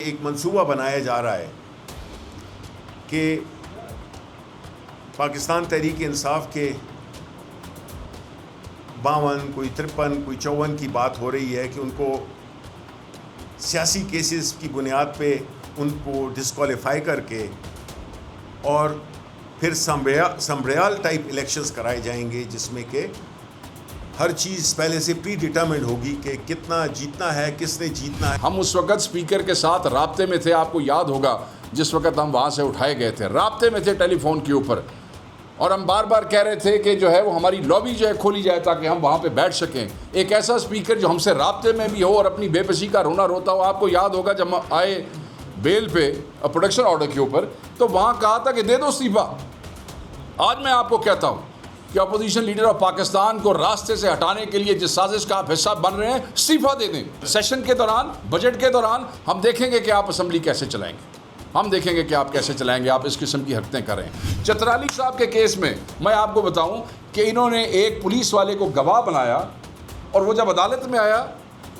ایک منصوبہ بنایا جا رہا ہے کہ پاکستان تحریک انصاف کے 52 کوئی 53 کوئی 54 کی بات ہو رہی ہے کہ ان کو سیاسی کیسز کی بنیاد پہ ان کو ڈسکوالیفائی کر کے اور پھر سمبریال ٹائپ الیکشنز کرائے جائیں گے، جس میں کہ ہر چیز پہلے سے پری ڈیٹرمنڈ ہوگی کہ کتنا جیتنا ہے، کس نے جیتنا ہے۔ ہم اس وقت اسپیکر کے ساتھ رابطے میں تھے، آپ کو یاد ہوگا جس وقت ہم وہاں سے اٹھائے گئے تھے، رابطے میں تھے ٹیلی فون کے اوپر، اور ہم بار بار کہہ رہے تھے کہ جو ہے وہ ہماری لابی جو ہے کھولی جائے تاکہ ہم وہاں پہ بیٹھ سکیں، ایک ایسا اسپیکر جو ہم سے رابطے میں بھی ہو اور اپنی بے بسی کا رونا روتا ہو۔ آپ کو یاد ہوگا جب ہم آئے بیل پہ پروڈکشن آرڈر کے اوپر تو وہاں کہا تھا کہ دے دو استعفیٰ۔ آج میں آپ کو کہتا ہوں کہ اپوزیشن لیڈر آف پاکستان کو راستے سے ہٹانے کے لیے جس سازش کا آپ حصہ بن رہے ہیں، استعفیٰ دے دیں۔ سیشن کے دوران، بجٹ کے دوران ہم دیکھیں گے کہ آپ اسمبلی کیسے چلائیں گے، ہم دیکھیں گے کہ آپ کیسے چلائیں گے، آپ اس قسم کی حرکتیں کر رہے ہیں۔ چترالی صاحب کے کیس میں میں آپ کو بتاؤں کہ انہوں نے ایک پولیس والے کو گواہ بنایا، اور وہ جب عدالت میں آیا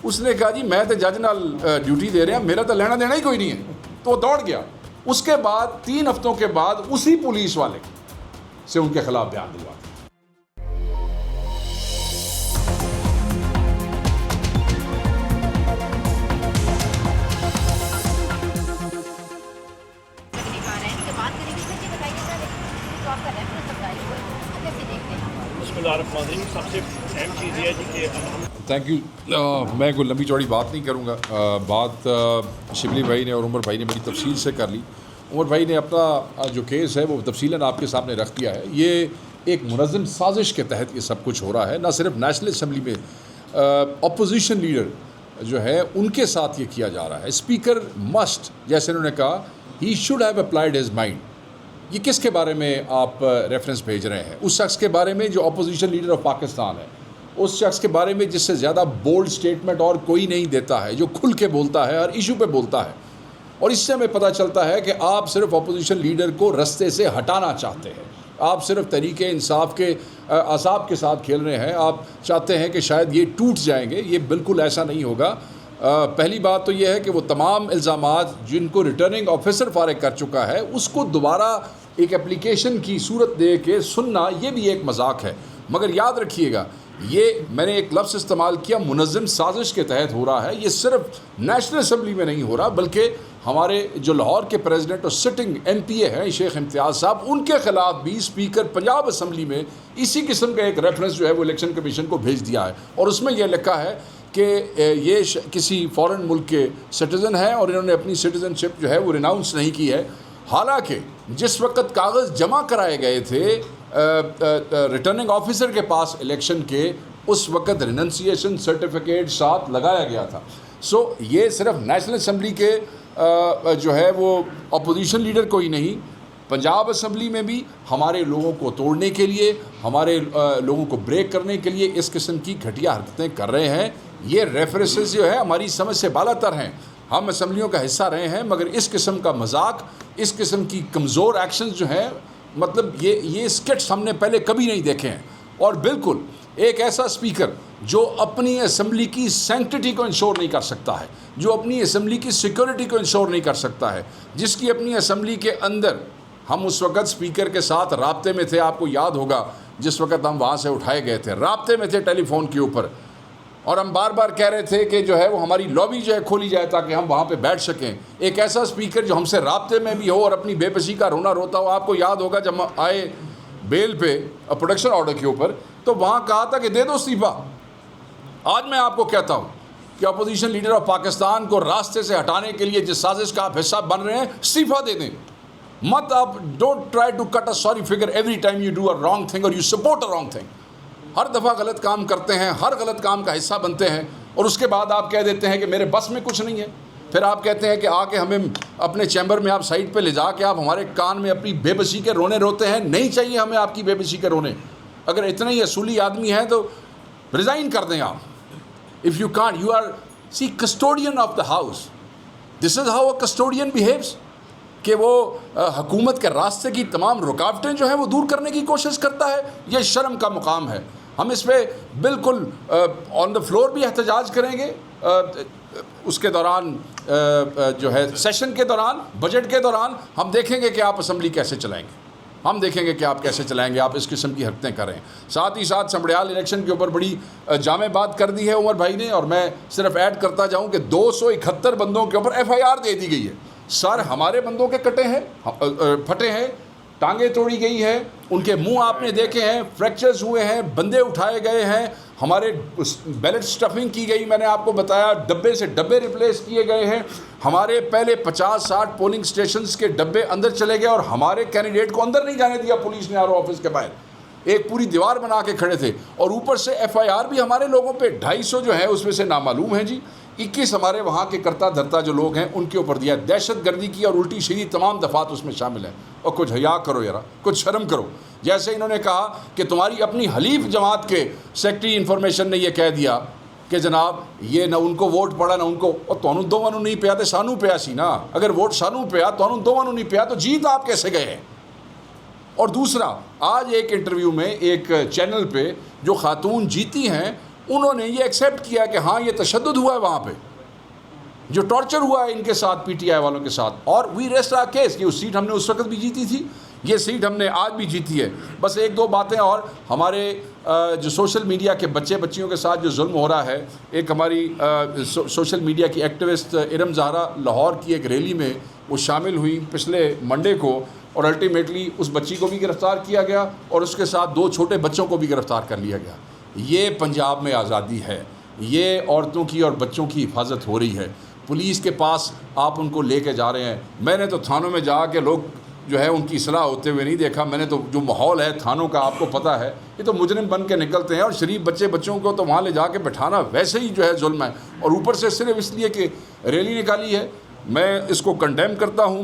اس نے کہا جی میں تو جج نال ڈیوٹی دے رہے ہیں، میرا تو لینا دینا ہی کوئی نہیں ہے، تو وہ دوڑ گیا۔ اس کے بعد 3 ہفتوں کے بعد اسی پولیس والے سے ان کے خلاف بیان دلوا۔ سب سے اہم چیز یہ ہے کہ تھینک یو۔ میں کوئی لمبی چوڑی بات نہیں کروں گا، بات شبلی بھائی نے اور عمر بھائی نے بڑی تفصیل سے کر لی۔ عمر بھائی نے اپنا جو کیس ہے وہ تفصیلاً آپ کے سامنے رکھ دیا ہے۔ یہ ایک منظم سازش کے تحت یہ سب کچھ ہو رہا ہے، نہ صرف نیشنل اسمبلی میں اپوزیشن لیڈر جو ہے ان کے ساتھ یہ کیا جا رہا ہے۔ اسپیکر مسٹ، جیسے انہوں نے کہا، he should have applied his mind. یہ کس کے بارے میں آپ ریفرنس بھیج رہے ہیں؟ اس شخص کے بارے میں جو اپوزیشن لیڈر آف پاکستان ہے، اس شخص کے بارے میں جس سے زیادہ بولڈ سٹیٹمنٹ اور کوئی نہیں دیتا ہے، جو کھل کے بولتا ہے، ہر ایشو پہ بولتا ہے، اور اس سے ہمیں پتہ چلتا ہے کہ آپ صرف اپوزیشن لیڈر کو رستے سے ہٹانا چاہتے ہیں، آپ صرف تحریک انصاف کے اعصاب کے ساتھ کھیل رہے ہیں، آپ چاہتے ہیں کہ شاید یہ ٹوٹ جائیں گے۔ یہ بالکل ایسا نہیں ہوگا۔ پہلی بات تو یہ ہے کہ وہ تمام الزامات جن کو ریٹرننگ آفیسر فارغ کر چکا ہے اس کو دوبارہ ایک اپلیکیشن کی صورت دے کے سننا، یہ بھی ایک مذاق ہے۔ مگر یاد رکھیے گا، یہ میں نے ایک لفظ استعمال کیا، منظم سازش کے تحت ہو رہا ہے۔ یہ صرف نیشنل اسمبلی میں نہیں ہو رہا، بلکہ ہمارے جو لاہور کے پریزیڈنٹ اور سٹنگ ایم پی اے ہیں شیخ امتیاز صاحب، ان کے خلاف بھی اسپیکر پنجاب اسمبلی میں اسی قسم کا ایک ریفرنس جو ہے وہ الیکشن کمیشن کو بھیج دیا ہے، اور اس میں یہ لکھا ہے کہ یہ کسی فارن ملک کے سٹیزن ہیں اور انہوں نے اپنی سٹیزن شپ جو ہے وہ ریناؤنس نہیں کی ہے۔ حالانکہ جس وقت کاغذ جمع کرائے گئے تھے ریٹرننگ آفیسر کے پاس الیکشن کے، اس وقت ریننسیشن سرٹیفکیٹ ساتھ لگایا گیا تھا۔ سو یہ صرف نیشنل اسمبلی کے جو ہے وہ اپوزیشن لیڈر کوئی نہیں، پنجاب اسمبلی میں بھی ہمارے لوگوں کو توڑنے کے لیے، ہمارے لوگوں کو بریک کرنے کے لیے اس قسم کی گھٹیا حرکتیں کر رہے ہیں۔ یہ ریفرنسز جو ہے ہماری سمجھ سے بالا تر ہیں، ہم اسمبلیوں کا حصہ رہے ہیں، مگر اس قسم کا مذاق، اس قسم کی کمزور ایکشنز جو ہیں، مطلب یہ اسکٹس ہم نے پہلے کبھی نہیں دیکھے ہیں۔ اور بالکل ایک ایسا اسپیکر جو اپنی اسمبلی کی سینکٹیٹی کو انشور نہیں کر سکتا ہے، جو اپنی اسمبلی کی سیکورٹی کو انشور نہیں کر سکتا ہے، جس کی اپنی اسمبلی کے اندر، ہم اس وقت اسپیکر کے ساتھ رابطے میں تھے، آپ کو یاد ہوگا جس وقت ہم وہاں سے اٹھائے گئے تھے، رابطے میں تھے ٹیلی فون کے اوپر، اور ہم بار بار کہہ رہے تھے کہ جو ہے وہ ہماری لابی جو ہے کھولی جائے تاکہ ہم وہاں پہ بیٹھ سکیں، ایک ایسا اسپیکر جو ہم سے رابطے میں بھی ہو اور اپنی بے بسی کا رونا روتا ہو۔ آپ کو یاد ہوگا جب ہم آئے بیل پہ پروڈکشن آرڈر کے اوپر تو وہاں کہا تھا کہ دے دو استعفیٰ۔ آج میں آپ کو کہتا ہوں کہ اپوزیشن لیڈر آف پاکستان کو راستے سے ہٹانے کے لیے جس سازش کا آپ حصہ بن رہے ہیں، استعفیٰ دے دیں۔ مت آپ don't try to cut a sorry figure every time you do a wrong thing اور you support a wrong thing. ہر دفعہ غلط کام کرتے ہیں، ہر غلط کام کا حصہ بنتے ہیں، اور اس کے بعد آپ کہہ دیتے ہیں کہ میرے بس میں کچھ نہیں ہے۔ پھر آپ کہتے ہیں کہ آ کے ہمیں اپنے چیمبر میں آپ سائڈ پہ لے جا کے آپ ہمارے کان میں اپنی بے بسی کے رونے روتے ہیں۔ نہیں چاہیے ہمیں آپ کی بے بسی کے رونے۔ اگر اتنے ہی اصولی آدمی ہیں تو ریزائن کر دیں آپ۔ If you can't, you are the custodian of the house, this is how a custodian behaves, کہ وہ حکومت کے راستے کی تمام رکاوٹیں جو ہیں وہ دور کرنے کی کوشش کرتا ہے۔ یہ شرم کا مقام ہے۔ ہم اس پہ بالکل آن دا فلور بھی احتجاج کریں گے، اس کے دوران جو ہے سیشن کے دوران, بجٹ کے دوران ہم دیکھیں گے کہ آپ اسمبلی کیسے چلائیں گے, ہم دیکھیں گے کہ آپ کیسے چلائیں گے, آپ اس قسم کی حرکتیں کریں. ساتھ ہی ساتھ سمڑیال الیکشن کے اوپر بڑی جامع بات کر دی ہے عمر بھائی نے, اور میں صرف ایڈ کرتا جاؤں کہ 271 بندوں کے اوپر FIR دے دی گئی ہے. سر ہمارے بندوں کے کٹے ہیں, پھٹے ہیں, ٹانگیں توڑی گئی ہیں, ان کے منہ آپ نے دیکھے ہیں, فریکچرز ہوئے ہیں, بندے اٹھائے گئے ہیں, ہمارے بیلٹ سٹفنگ کی گئی, میں نے آپ کو بتایا ڈبے سے ڈبے ریپلیس کیے گئے ہیں, ہمارے پہلے 50-60 پولنگ سٹیشنز کے ڈبے اندر چلے گئے اور ہمارے کینڈیڈیٹ کو اندر نہیں جانے دیا پولیس نے RO آفس کے باہر, ایک پوری دیوار بنا کے کھڑے تھے, اور اوپر سے FIR بھی ہمارے لوگوں پہ 250 جو ہے اس میں سے نامعلوم ہیں جی, 21 ہمارے وہاں کے کرتا دھرتا جو لوگ ہیں ان کے اوپر دیا. دہشت گردی کی اور الٹی سیدھی تمام دفعات اس میں شامل ہیں. اور کچھ حیا کرو یار, کچھ شرم کرو. جیسے انہوں نے کہا کہ تمہاری اپنی حلیف جماعت کے سیکٹری انفارمیشن نے یہ کہہ دیا کہ جناب یہ نہ ان کو ووٹ پڑا نہ ان کو, اور تانوں دوواں نوں نہیں پیا تے سانوں پیا سی نا, اگر ووٹ سانوں پیا تانوں دوواں نوں نہیں پیا تو جیت آپ کیسے گئے ہیں. اور دوسرا, آج ایک انٹرویو میں ایک چینل پہ جو خاتون جیتی ہیں انہوں نے یہ ایکسیپٹ کیا کہ ہاں یہ تشدد ہوا ہے وہاں پہ, جو ٹارچر ہوا ہے ان کے ساتھ PTI والوں کے ساتھ, اور وی ریسٹ آر کیس کہ اس سیٹ ہم نے اس وقت بھی جیتی تھی, یہ سیٹ ہم نے آج بھی جیتی ہے. بس ایک دو باتیں اور, ہمارے جو سوشل میڈیا کے بچیوں کے ساتھ جو ظلم ہو رہا ہے, ایک ہماری سوشل میڈیا کی ایکٹیوسٹ ارم زہرا لاہور کی ایک ریلی میں وہ شامل ہوئی پچھلے منڈے کو, اور الٹیمیٹلی اس بچی کو بھی گرفتار کیا گیا اور اس کے ساتھ 2 چھوٹے بچوں کو بھی گرفتار کر لیا گیا. یہ پنجاب میں آزادی ہے, یہ عورتوں کی اور بچوں کی حفاظت ہو رہی ہے. پولیس کے پاس آپ ان کو لے کے جا رہے ہیں. میں نے تو تھانوں میں جا کے لوگ جو ہے ان کی اصلاح ہوتے ہوئے نہیں دیکھا. میں نے تو جو ماحول ہے تھانوں کا آپ کو پتہ ہے, یہ تو مجرم بن کے نکلتے ہیں, اور شریف بچوں کو تو وہاں لے جا کے بٹھانا ویسے ہی جو ہے ظلم ہے, اور اوپر سے صرف اس لیے کہ ریلی نکالی ہے. میں اس کو کنڈیم کرتا ہوں.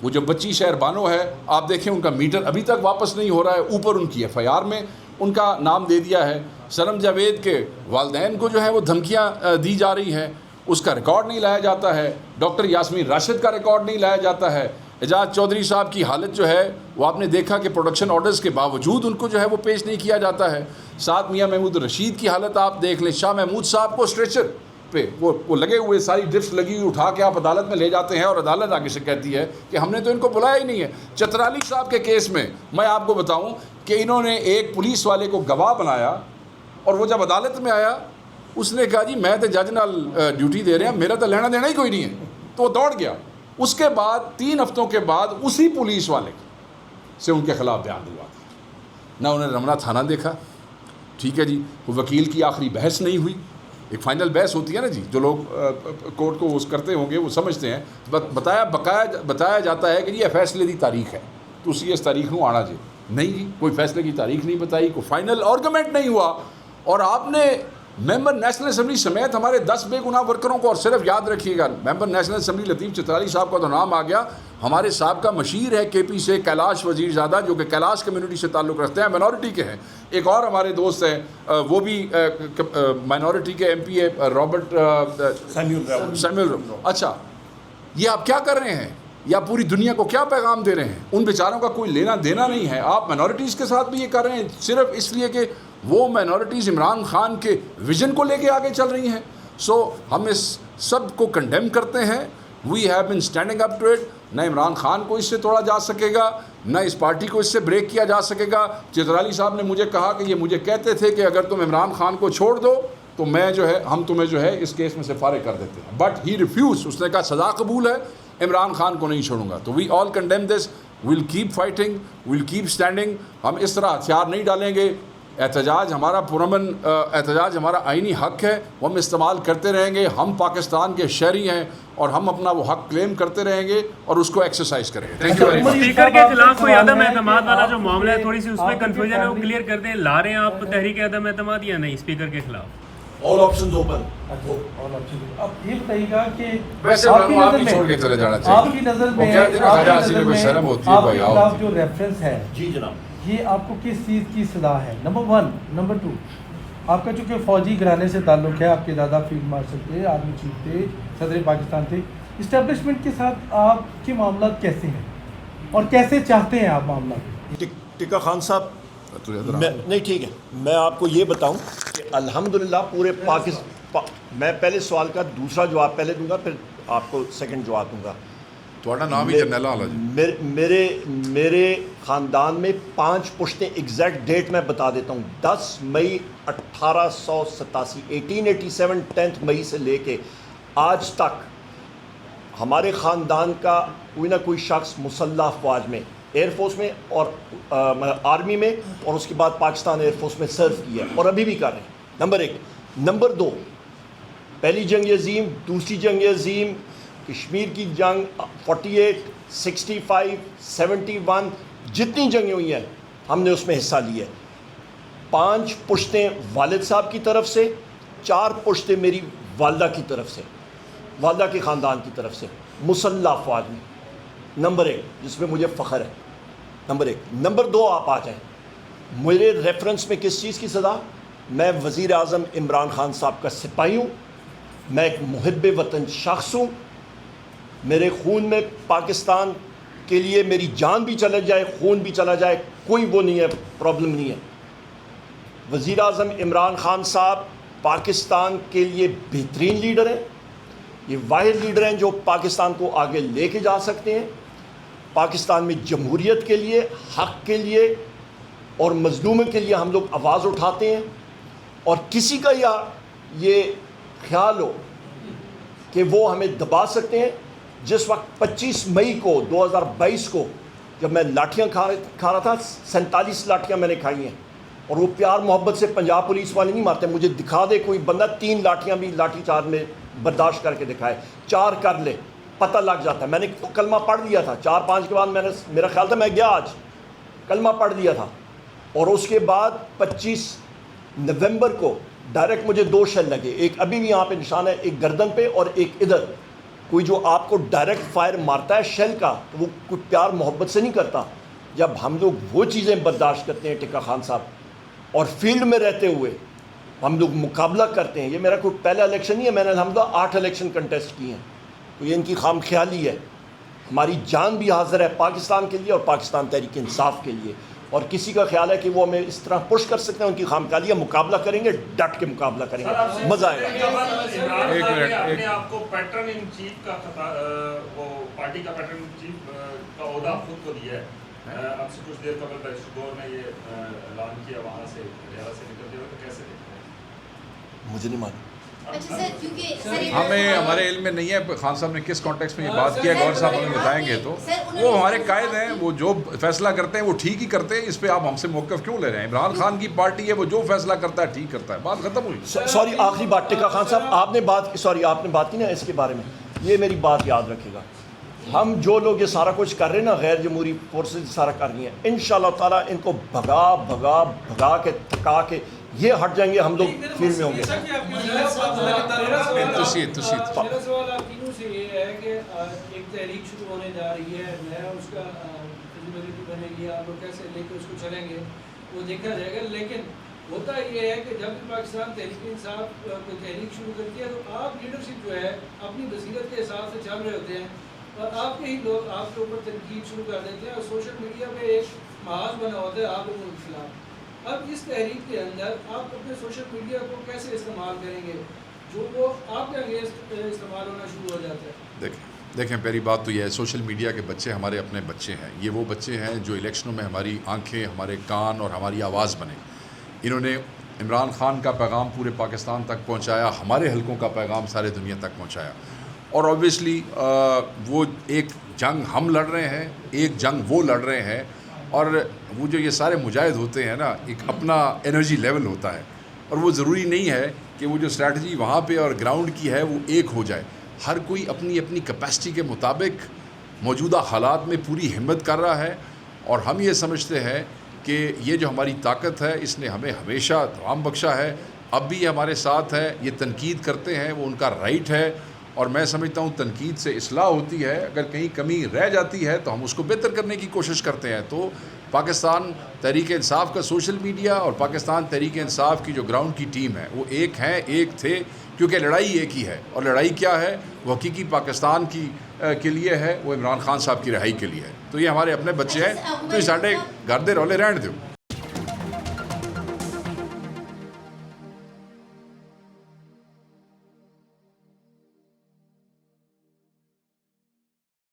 وہ جو بچی شہر بانو ہے, آپ دیکھیں ان کا میٹر ابھی تک واپس نہیں ہو رہا ہے, اوپر ان کی FIR میں ان کا نام دے دیا ہے. سنم جاوید کے والدین کو جو ہے وہ دھمکیاں دی جا رہی ہیں, اس کا ریکارڈ نہیں لایا جاتا ہے. ڈاکٹر یاسمین راشد کا ریکارڈ نہیں لایا جاتا ہے. اعجاز چودھری صاحب کی حالت جو ہے وہ آپ نے دیکھا کہ پروڈکشن آرڈرز کے باوجود ان کو جو ہے وہ پیش نہیں کیا جاتا ہے. ساتھ میاں محمود رشید کی حالت آپ دیکھ لیں. شاہ محمود صاحب کو اسٹریچر پہ وہ لگے ہوئے, ساری ڈرپس لگی ہوئی, اٹھا کے آپ عدالت میں لے جاتے ہیں, اور عدالت آگے سے کہتی ہے کہ ہم نے تو ان کو بلایا ہی نہیں ہے. چترالی صاحب کے کیس میں میں آپ کو بتاؤں کہ انہوں نے ایک پولیس والے کو گواہ بنایا, اور وہ جب عدالت میں آیا اس نے کہا جی میں تو جج نال ڈیوٹی دے رہے ہیں, میرا تو لینا دینا ہی کوئی نہیں ہے, تو وہ دوڑ گیا. اس کے بعد 3 ہفتوں کے بعد اسی پولیس والے سے ان کے خلاف بیان ہوا. نہ انہوں نے رمنا تھانہ دیکھا, ٹھیک ہے جی, وہ وکیل کی آخری بحث نہیں ہوئی. ایک فائنل بحث ہوتی ہے نا جی, جو لوگ کورٹ کو اس کرتے ہوں گے وہ سمجھتے ہیں. بتایا جاتا ہے کہ جی یہ فیصلے دی تاریخ ہے, تو اسی اس تاریخ کو آنا جی. نہیں جی, کوئی فیصلے کی تاریخ نہیں بتائی, کوئی فائنل آرگومنٹ نہیں ہوا. اور آپ نے ممبر نیشنل اسمبلی سمیت ہمارے 10 بے گناہ ورکروں کو, اور صرف یاد رکھیے گا ممبر نیشنل اسمبلی لطیف چترالی صاحب کا تو نام آ گیا, ہمارے صاحب کا مشیر ہے KP سے کیلاش وزیر زادہ, جو کہ کیلاش کمیونٹی سے تعلق رکھتے ہیں, مائنورٹی کے ہیں. ایک اور ہمارے دوست ہیں وہ بھی مائنورٹی کے MP ہے, رابرٹ سیمول. اچھا, یہ آپ کیا کر رہے ہیں, یا پوری دنیا کو کیا پیغام دے رہے ہیں؟ ان بیچاروں کا کوئی لینا دینا نہیں ہے. آپ مائنورٹیز کے ساتھ بھی یہ کر رہے ہیں صرف اس لیے کہ وہ مائنورٹیز عمران خان کے ویژن کو لے کے آگے چل رہی ہیں. سو ہم اس سب کو کنڈیم کرتے ہیں. We have been standing up to it. نہ عمران خان کو اس سے توڑا جا سکے گا, نہ اس پارٹی کو اس سے بریک کیا جا سکے گا. چترالی صاحب نے مجھے کہا کہ یہ مجھے کہتے تھے کہ اگر تم عمران خان کو چھوڑ دو تو میں جو ہے ہم تمہیں جو ہے اس کیس میں سے فارغ کر دیتے ہیں. But he refuse. اس نے کہا سزا قبول ہے, عمران خان کو نہیں چھوڑوں گا. تو we all condemn this. We'll keep fighting, we'll keep standing. ہم اس طرح ہتھیار نہیں ڈالیں گے. احتجاج ہمارا پرامن احتجاج ہمارا آئینی حق ہے, وہ ہم استعمال کرتے رہیں گے. ہم پاکستان کے شہری ہیں اور ہم اپنا وہ حق کلیم کرتے رہیں گے اور اس کو ایکسرسائز کریں گے. Thank you very much. Speaker کے خلاف کوئی عدم اعتماد والا جو معاملہ ہے, تھوڑی سی اس میں کنفیوژن ہے, وہ کلیئر کر دیں. لا رہے ہیں آپ تحریک عدم اعتماد یا نہیں اسپیکر کے خلاف؟ آل آپشنز اوپن. اب یہ بتائیے گا کہ ویسے آپ ہی چھوڑ کے چلے جانا چاہیے. آپ کی نظر میں آپ کے خلاف جو ریفرنس ہے, جی جناب, یہ آپ کو کس چیز کی سزا ہے؟ نمبر 1. نمبر 2, آپ کا چونکہ فوجی گھرانے سے تعلق ہے, آپ کے دادا فیلڈ مارشل تھے, آرمی چیف تھے, صدر پاکستان تھے. اسٹیبلشمنٹ کے ساتھ آپ کے معاملات کیسے ہیں اور کیسے چاہتے ہیں آپ معاملات؟ ٹکا خان صاحب, نہیں ٹھیک ہے, میں آپ کو یہ بتاؤں کہ الحمدللہ پورے میں پہلے سوال کا دوسرا جواب پہلے دوں گا, پھر آپ کو سیکنڈ جواب دوں گا. تھوڑا نام ہی جرنیل والا جی. میرے خاندان میں 5 پشتیں ایگزیکٹ ڈیٹ میں بتا دیتا ہوں. 10 مئی 1887 1887 10 مئی سے لے کے آج تک ہمارے خاندان کا کوئی نہ کوئی شخص مسلح افواج میں, ایئر فورس میں اور آرمی میں, اور اس کے بعد پاکستان ایئر فورس میں سرو کیا ہے اور ابھی بھی کر رہے ہیں. نمبر 1. نمبر 2, پہلی جنگ عظیم, دوسری جنگ عظیم, کشمیر کی جنگ 48, 65, 71 جتنی جنگیں ہوئی ہیں ہم نے اس میں حصہ لیا ہے. 5 پشتیں والد صاحب کی طرف سے, 4 پشتیں میری والدہ کی طرف سے, والدہ کے خاندان کی طرف سے مسلح افواج میں. نمبر 1 جس میں مجھے فخر ہے. نمبر 1. نمبر 2 آپ آ جائیں میرے ریفرنس میں کس چیز کی صدا. میں وزیر اعظم عمران خان صاحب کا سپاہی ہوں, میں ایک محب وطن شخص ہوں, میرے خون میں پاکستان کے لیے میری جان بھی چلا جائے, خون بھی چلا جائے, کوئی وہ نہیں ہے, پرابلم نہیں ہے. وزیر اعظم عمران خان صاحب پاکستان کے لیے بہترین لیڈر ہیں. یہ واحد لیڈر ہیں جو پاکستان کو آگے لے کے جا سکتے ہیں. پاکستان میں جمہوریت کے لیے, حق کے لیے اور مظلوموں کے لیے ہم لوگ آواز اٹھاتے ہیں. اور کسی کا یہ خیال ہو کہ وہ ہمیں دبا سکتے ہیں. جس وقت 25 مئی کو 2022 کو جب میں لاٹھیاں کھا رہا تھا, 47 لاٹھیاں میں نے کھائی ہیں, اور وہ پیار محبت سے پنجاب پولیس والے نہیں مارتے. مجھے دکھا دے کوئی بندہ 3 لاٹھیاں بھی لاٹھی چارج میں برداشت کر کے دکھائے, 4 کر لے, پتہ لگ جاتا ہے. میں نے کلمہ پڑھ لیا تھا 4-5 کے بعد, میرا خیال تھا میں گیا آج, کلمہ پڑھ لیا تھا. اور اس کے بعد 25 نومبر کو ڈائریکٹ مجھے 2 شیل لگے. ایک ابھی بھی یہاں پہ نشان ہے, ایک گردن پہ اور ایک ادھر. کوئی جو آپ کو ڈائریکٹ فائر مارتا ہے شیل کا, تو وہ کوئی پیار محبت سے نہیں کرتا. جب ہم لوگ وہ چیزیں برداشت کرتے ہیں ٹکا خان صاحب, اور فیلڈ میں رہتے ہوئے ہم لوگ مقابلہ کرتے ہیں. یہ میرا کوئی پہلا الیکشن نہیں ہے, میں نے الحمدللہ 8 الیکشن کنٹیسٹ کیے ہیں. تو یہ ان کی خام خیالی ہے. ہماری جان بھی حاضر ہے پاکستان کے لیے اور پاکستان تحریک انصاف کے لیے. اور کسی کا خیال ہے کہ وہ ہمیں اس طرح پش کر سکتے ہیں, ان کی خام خیالی ہے. مقابلہ کریں گے, ڈٹ کے مقابلہ کریں گے, مزہ آئے گا. آپ کو پیٹرن ان چیف کا وہ پارٹی کا پیٹرن ان چیف کا عہدہ خود کو دیا ہے. اب سے کچھ دیر قبل بیشر گور نے یہ اعلان کیا وہاں سے ریاست سے نکلتے ہوئے, تو کیسے دیکھتے ہیں؟ مجھے نہیں معلوم. ہمیں ہمارے علم میں نہیں ہے خان صاحب نے کس کانٹیکس میں یہ بات کیا. گور صاحب ہمیں بتائیں گے. تو وہ ہمارے قائد ہیں, وہ جو فیصلہ کرتے ہیں وہ ٹھیک ہی کرتے ہیں. اس پہ آپ ہم سے موقف کیوں لے رہے ہیں؟ عمران خان کی پارٹی ہے, وہ جو فیصلہ کرتا ہے ٹھیک کرتا ہے, بات ختم ہوئی. سوری آخری بات ٹکا خان صاحب, آپ نے بات کی نا اس کے بارے میں, یہ میری بات یاد رکھے گا. ہم جو لوگ یہ سارا کچھ کر رہے ہیں نا, غیر جمہوری فورسز سارا کر رہی ہیں, انشاءاللہ تعالیٰ ان کو بھگا کے تھکا کے یہ ہٹ جائیں گے, ہم لوگ فیلڈ میں ہوں گے. میرا سوال آپ تینوں سے یہ ہے کہ ایک تحریک شروع ہونے جا رہی ہے, نیا اس کا فیزیبلٹی بنے گی, آپ لوگ کیسے لے کے اس کو چلیں گے وہ دیکھا جائے گا. لیکن ہوتا یہ ہے کہ جب بھی پاکستان تحریک انصاف کوئی تحریک شروع کرتی ہے تو آپ لیڈرشپ جو ہے اپنی بصیرت کے حساب سے چل رہے ہوتے ہیں, اور آپ کے ہی لوگ آپ کے اوپر تنقید شروع کر دیتے ہیں, اور سوشل میڈیا پہ ایک محاذ بنا ہوتا ہے آپ لوگوں کے خلاف. اب اس تحریک کے اندر آپ اپنے سوشل میڈیا کو کیسے استعمال کریں گے جو وہ آپ کے اگینسٹ استعمال ہونا شروع ہو جاتا ہے؟ دیکھیں پہلی بات تو یہ ہے, سوشل میڈیا کے بچے ہمارے اپنے بچے ہیں. یہ وہ بچے ہیں جو الیکشنوں میں ہماری آنکھیں, ہمارے کان اور ہماری آواز بنے. انہوں نے عمران خان کا پیغام پورے پاکستان تک پہنچایا, ہمارے حلقوں کا پیغام سارے دنیا تک پہنچایا. اور اوبیسلی وہ ایک جنگ ہم لڑ رہے ہیں, ایک جنگ وہ لڑ رہے ہیں. اور وہ جو یہ سارے مجاہد ہوتے ہیں نا, ایک اپنا انرجی لیول ہوتا ہے, اور وہ ضروری نہیں ہے کہ وہ جو اسٹریٹجی وہاں پہ اور گراؤنڈ کی ہے وہ ایک ہو جائے. ہر کوئی اپنی اپنی کیپیسٹی کے مطابق موجودہ حالات میں پوری ہمت کر رہا ہے. اور ہم یہ سمجھتے ہیں کہ یہ جو ہماری طاقت ہے اس نے ہمیں ہمیشہ دوام بخشا ہے, اب بھی یہ ہمارے ساتھ ہے. یہ تنقید کرتے ہیں وہ ان کا رائٹ ہے, اور میں سمجھتا ہوں تنقید سے اصلاح ہوتی ہے. اگر کہیں کمی رہ جاتی ہے تو ہم اس کو بہتر کرنے کی کوشش کرتے ہیں. تو پاکستان تحریک انصاف کا سوشل میڈیا اور پاکستان تحریک انصاف کی جو گراؤنڈ کی ٹیم ہے وہ ایک ہیں, ایک تھے, کیونکہ لڑائی ایک ہی ہے. اور لڑائی کیا ہے؟ وہ حقیقی پاکستان کی کے لیے ہے, وہ عمران خان صاحب کی رہائی کے لیے ہے. تو یہ ہمارے اپنے بچے ہیں, تو یہ ساڈے گھر دے رولے رہن دیو.